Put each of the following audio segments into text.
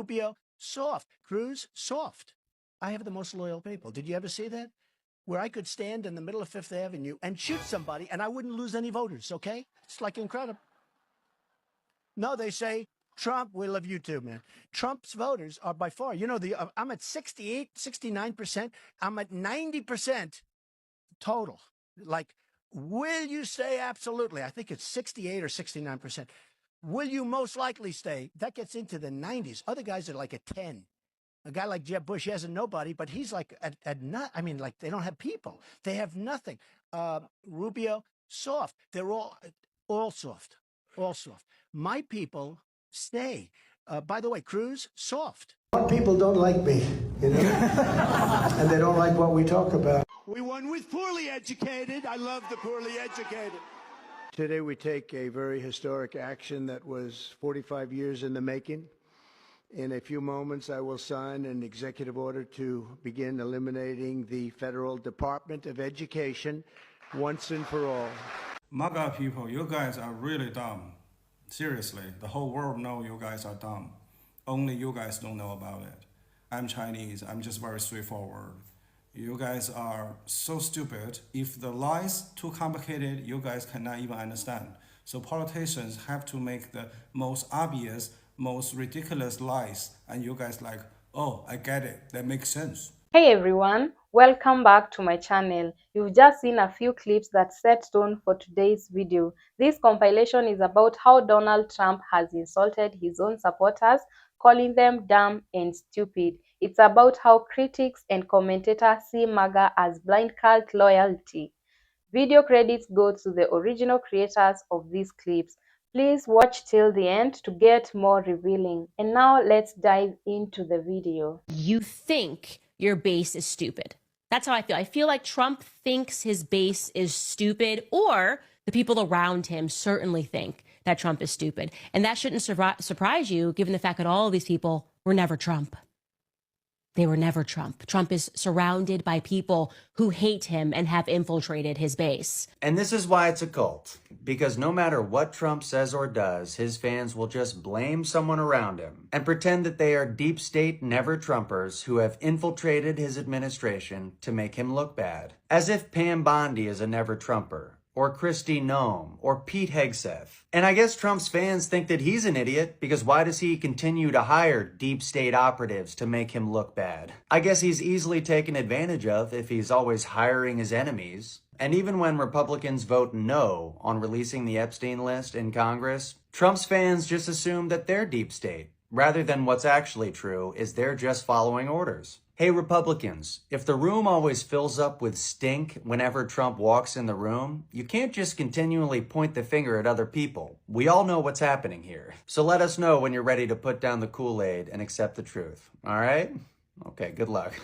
Rubio, soft. Cruz, soft. I have the most loyal people. Did you ever see that? Where I could stand in the middle of Fifth Avenue and shoot somebody and I wouldn't lose any voters, okay? It's like incredible. No, they say, Trump, we love you too, man. Trump's voters are by far, I'm at 68, 69%. I'm at 90% total. Like, will you stay? Absolutely. I think it's 68 or 69%. Will you most likely stay? That gets into the 90s. Other guys are like at 10. A guy like Jeb Bush, he has a nobody, but he's like at not. I mean, like they don't have people. They have nothing. Rubio, soft. They're all soft, all soft. My people stay. By the way, Cruz, soft. People don't like me, and they don't like what we talk about. We won with poorly educated. I love the poorly educated. Today we take a very historic action that was 45 years in the making. In a few moments, I will sign an executive order to begin eliminating the Federal Department of Education once and for all. MAGA people, you guys are really dumb. Seriously, the whole world knows you guys are dumb. Only you guys don't know about it. I'm Chinese, I'm just very straightforward. You guys are so stupid. If the lie's too complicated, you guys cannot even understand. So politicians have to make the most obvious, most ridiculous lies, and you guys like, oh, I get it, that makes sense. Hey everyone, welcome back to my channel. You've just seen a few clips that set tone for today's video. This compilation is about how Donald Trump has insulted his own supporters, calling them dumb and stupid. It's about how critics and commentators see MAGA as blind cult loyalty. Video credits go to the original creators of these clips. Please watch till the end to get more revealing. And now let's dive into the video. You think your base is stupid. That's how I feel. I feel like Trump thinks his base is stupid, or the people around him certainly think that Trump is stupid. And that shouldn't surprise you, given the fact that all of these people were never Trump. They were never Trump. Trump is surrounded by people who hate him and have infiltrated his base. And this is why it's a cult. Because no matter what Trump says or does, his fans will just blame someone around him and pretend that they are deep state never-Trumpers who have infiltrated his administration to make him look bad. As if Pam Bondi is a never-Trumper, or Kristi Noem, or Pete Hegseth. And I guess Trump's fans think that he's an idiot, because why does he continue to hire deep state operatives to make him look bad? I guess he's easily taken advantage of if he's always hiring his enemies. And even when Republicans vote no on releasing the Epstein list in Congress, Trump's fans just assume that they're deep state, rather than what's actually true is they're just following orders. Hey Republicans, if the room always fills up with stink whenever Trump walks in the room, you can't just continually point the finger at other people. We all know what's happening here. So let us know when you're ready to put down the Kool-Aid and accept the truth. All right? Okay, good luck.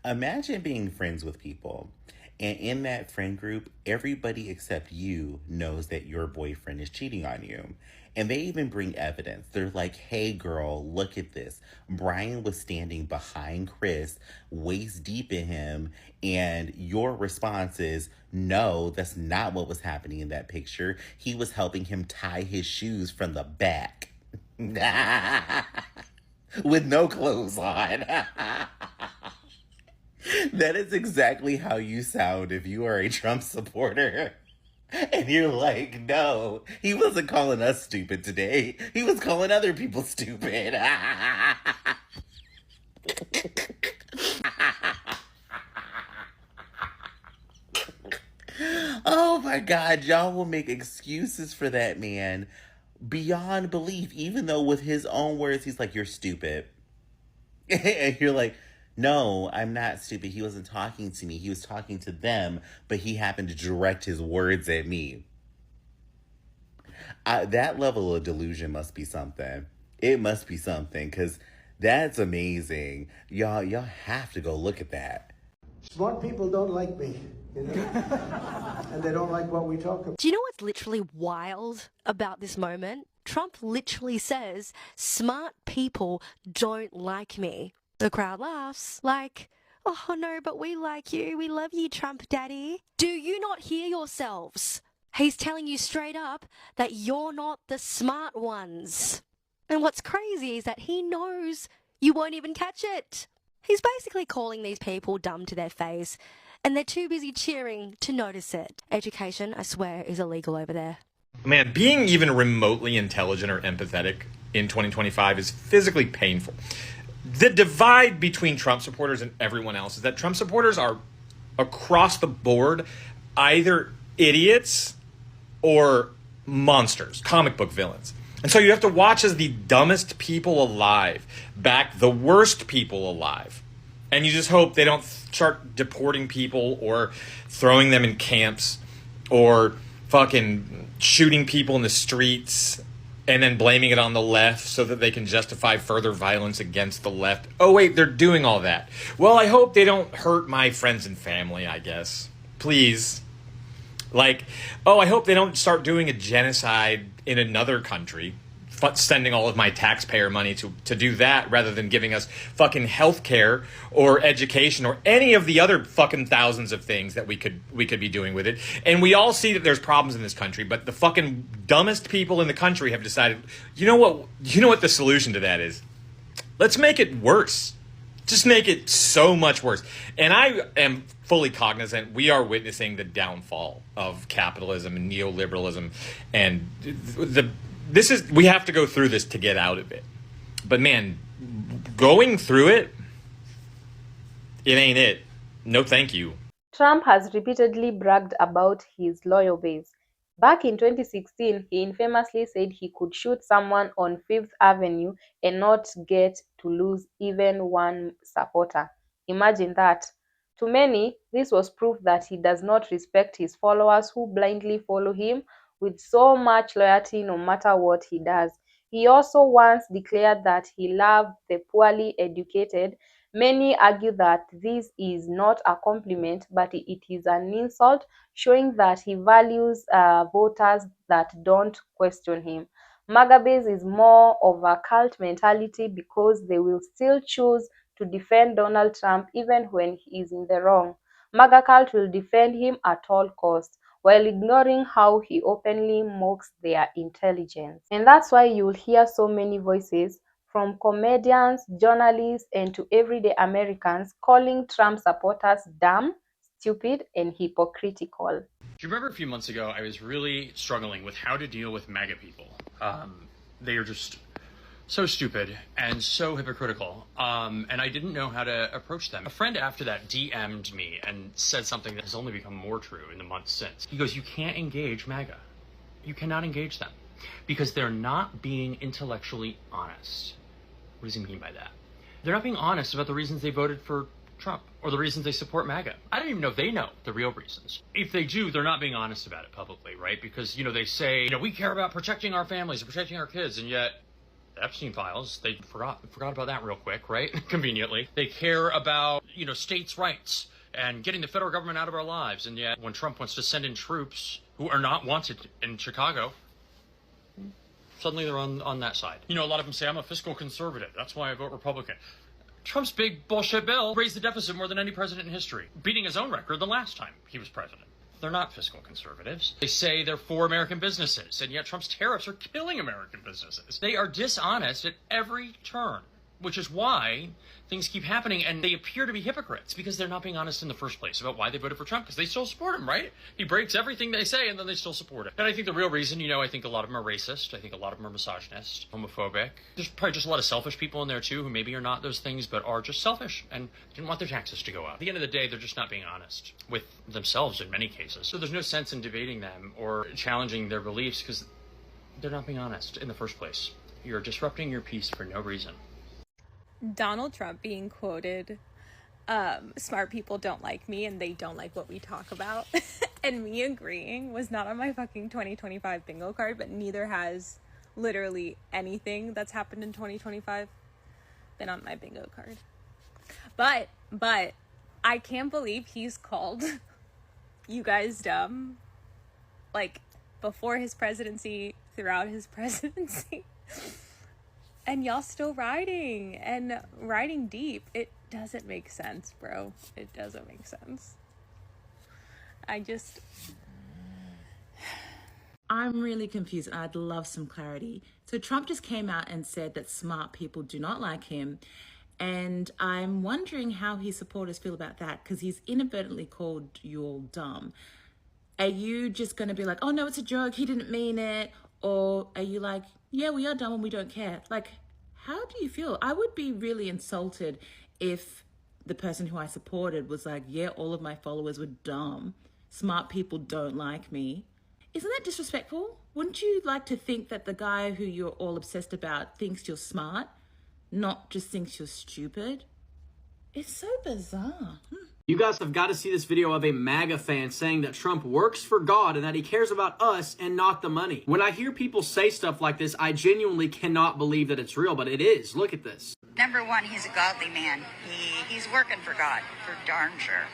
Imagine being friends with people, and in that friend group, everybody except you knows that your boyfriend is cheating on you. And they even bring evidence. They're like, hey girl, look at this. Brian was standing behind Chris, waist deep in him, and your response is, no, that's not what was happening in that picture. He was helping him tie his shoes from the back. With no clothes on. That is exactly how you sound if you are a Trump supporter. And you're like, no, he wasn't calling us stupid today. He was calling other people stupid. Oh my God, y'all will make excuses for that man beyond belief, even though with his own words, he's like, you're stupid. And you're like, no, I'm not stupid. He wasn't talking to me. He was talking to them, but he happened to direct his words at me. That level of delusion must be something. It must be something, because that's amazing. Y'all have to go look at that. Smart people don't like me, and they don't like what we talk about. Do you know what's literally wild about this moment? Trump literally says, smart people don't like me. The crowd laughs, like, oh no, but we like you. We love you, Trump daddy. Do you not hear yourselves? He's telling you straight up that you're not the smart ones. And what's crazy is that he knows you won't even catch it. He's basically calling these people dumb to their face, and they're too busy cheering to notice it. Education, I swear, is illegal over there. Man, being even remotely intelligent or empathetic in 2025 is physically painful. The divide between Trump supporters and everyone else is that Trump supporters are across the board either idiots or monsters, comic book villains. And so you have to watch as the dumbest people alive back the worst people alive. And you just hope they don't start deporting people or throwing them in camps or fucking shooting people in the streets and then blaming it on the left so that they can justify further violence against the left. Oh, wait, they're doing all that. Well, I hope they don't hurt my friends and family, I guess. Please. Like, oh, I hope they don't start doing a genocide in another country, sending all of my taxpayer money to do that rather than giving us fucking healthcare or education or any of the other fucking thousands of things that we could be doing with it. And we all see that there's problems in this country, but the fucking dumbest people in the country have decided, you know what the solution to that is? Let's make it worse. Just make it so much worse. And I am fully cognizant we are witnessing the downfall of capitalism and neoliberalism, and we have to go through this to get out of it. But man, going through it ain't it. No thank you. Trump has repeatedly bragged about his loyal base. Back in 2016, he infamously said he could shoot someone on Fifth Avenue and not get to lose even one supporter. Imagine that. To many, this was proof that he does not respect his followers who blindly follow him with so much loyalty no matter what he does. He also once declared that he loved the poorly educated. Many argue that this is not a compliment, but it is an insult, showing that he values voters that don't question him. MAGA base is more of a cult mentality because they will still choose to defend Donald Trump even when he is in the wrong. MAGA cult will defend him at all costs, while ignoring how he openly mocks their intelligence. And that's why you'll hear so many voices from comedians, journalists, and to everyday Americans calling Trump supporters dumb, stupid, and hypocritical. Do you remember a few months ago, I was really struggling with how to deal with MAGA people. They are just so stupid and so hypocritical, and I didn't know how to approach them. A friend after that DM'd me and said something that has only become more true in the months since. He goes, you can't engage MAGA. You cannot engage them because they're not being intellectually honest. What does he mean by that? They're not being honest about the reasons they voted for Trump or the reasons they support MAGA. I don't even know if they know the real reasons. If they do, they're not being honest about it publicly, right? Because, they say, we care about protecting our families and protecting our kids, and yet Epstein files, they forgot about that real quick, right? Conveniently. They care about, states' rights and getting the federal government out of our lives, and yet when Trump wants to send in troops who are not wanted in Chicago, suddenly they're on that side. A lot of them say, I'm a fiscal conservative. That's why I vote Republican. Trump's big bullshit bill raised the deficit more than any president in history, beating his own record the last time he was president. They're not fiscal conservatives. They say they're for American businesses, and yet Trump's tariffs are killing American businesses. They are dishonest at every turn, which is why things keep happening, and they appear to be hypocrites because they're not being honest in the first place about why they voted for Trump, because they still support him, right? He breaks everything they say, and then they still support him. And I think the real reason, I think a lot of them are racist. I think a lot of them are misogynist, homophobic. There's probably just a lot of selfish people in there, too, who maybe are not those things, but are just selfish and didn't want their taxes to go up. At the end of the day, they're just not being honest with themselves in many cases. So there's no sense in debating them or challenging their beliefs because they're not being honest in the first place. You're disrupting your peace for no reason. Donald Trump being quoted, smart people don't like me and they don't like what we talk about. And me agreeing was not on my fucking 2025 bingo card, but neither has literally anything that's happened in 2025 been on my bingo card. But I can't believe he's called you guys dumb, like, before his presidency, throughout his presidency. And y'all still riding deep. It doesn't make sense, bro. It doesn't make sense. I'm really confused. I'd love some clarity. So Trump just came out and said that smart people do not like him. And I'm wondering how his supporters feel about that, because he's inadvertently called you all dumb. Are you just going to be like, oh no, it's a joke, he didn't mean it? Or are you like, yeah, we are dumb and we don't care? Like, how do you feel? I would be really insulted if the person who I supported was like, yeah, all of my followers were dumb. Smart people don't like me. Isn't that disrespectful? Wouldn't you like to think that the guy who you're all obsessed about thinks you're smart, not just thinks you're stupid? It's so bizarre. You guys have got to see this video of a MAGA fan saying that Trump works for God and that he cares about us and not the money. When I hear people say stuff like this, I genuinely cannot believe that it's real, but it is. Look at this. Number one, he's a godly man. He's working for God, for darn sure.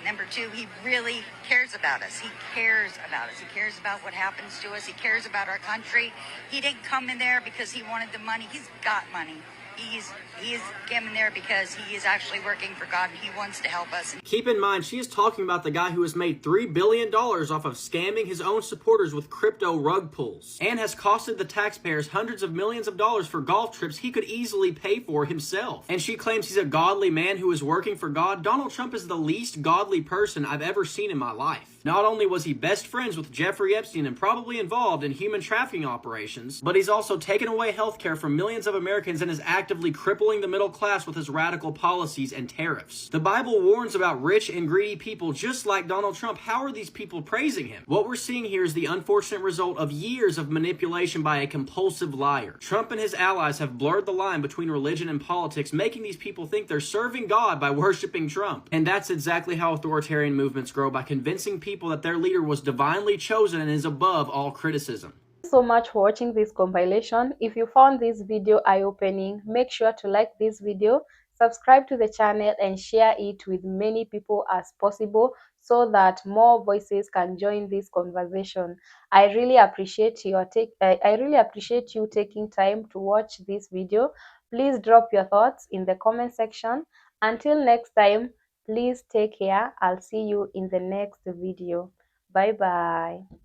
Number two, he really cares about us. He cares about us. He cares about what happens to us. He cares about our country. He didn't come in there because he wanted the money. He's got money. He's coming there because he is actually working for God and he wants to help us. Keep in mind, she is talking about the guy who has made $3 billion off of scamming his own supporters with crypto rug pulls and has costed the taxpayers hundreds of millions of dollars for golf trips he could easily pay for himself. And she claims he's a godly man who is working for God. Donald Trump is the least godly person I've ever seen in my life. Not only was he best friends with Jeffrey Epstein and probably involved in human trafficking operations, but he's also taken away health care from millions of Americans and is actively crippling the middle class with his radical policies and tariffs. The Bible warns about rich and greedy people just like Donald Trump. How are these people praising him? What we're seeing here is the unfortunate result of years of manipulation by a compulsive liar. Trump and his allies have blurred the line between religion and politics, making these people think they're serving God by worshiping Trump. And that's exactly how authoritarian movements grow, by convincing people that their leader was divinely chosen and is above all criticism. Thank you so much for watching this compilation. If you found this video eye-opening, make sure to like this video, subscribe to the channel and share it with many people as possible so that more voices can join this conversation. I really appreciate you taking time to watch this video. Please drop your thoughts in the comment section. Until next time, please take care. I'll see you in the next video. Bye bye.